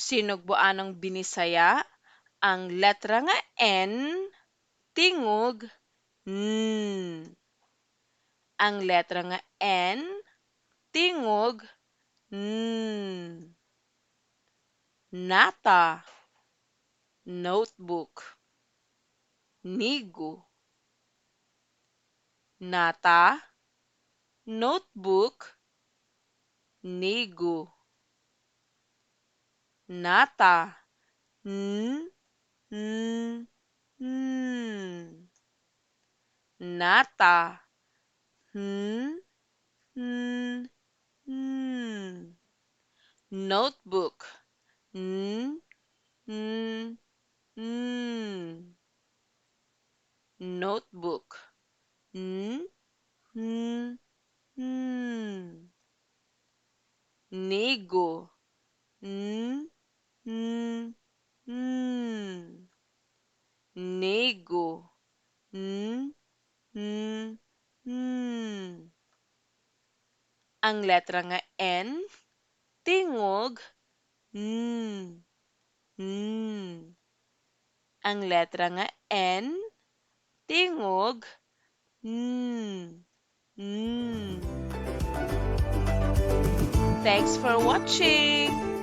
Sinugbuanong Binisaya, ang letra nga N, tingog N. Ang letra nga N, tingog N. Nata, notebook, nigo. Nata, notebook, nigo. Nata, n, n, n. Nata, n, n, n. Notebook, n, n, n. Notebook, n, n, n. Nigo, n, n, n. Nigo, n, n, n. Ang letra nga N, tingog N, N. Ang letra nga N, tingog N, N. Thanks for watching!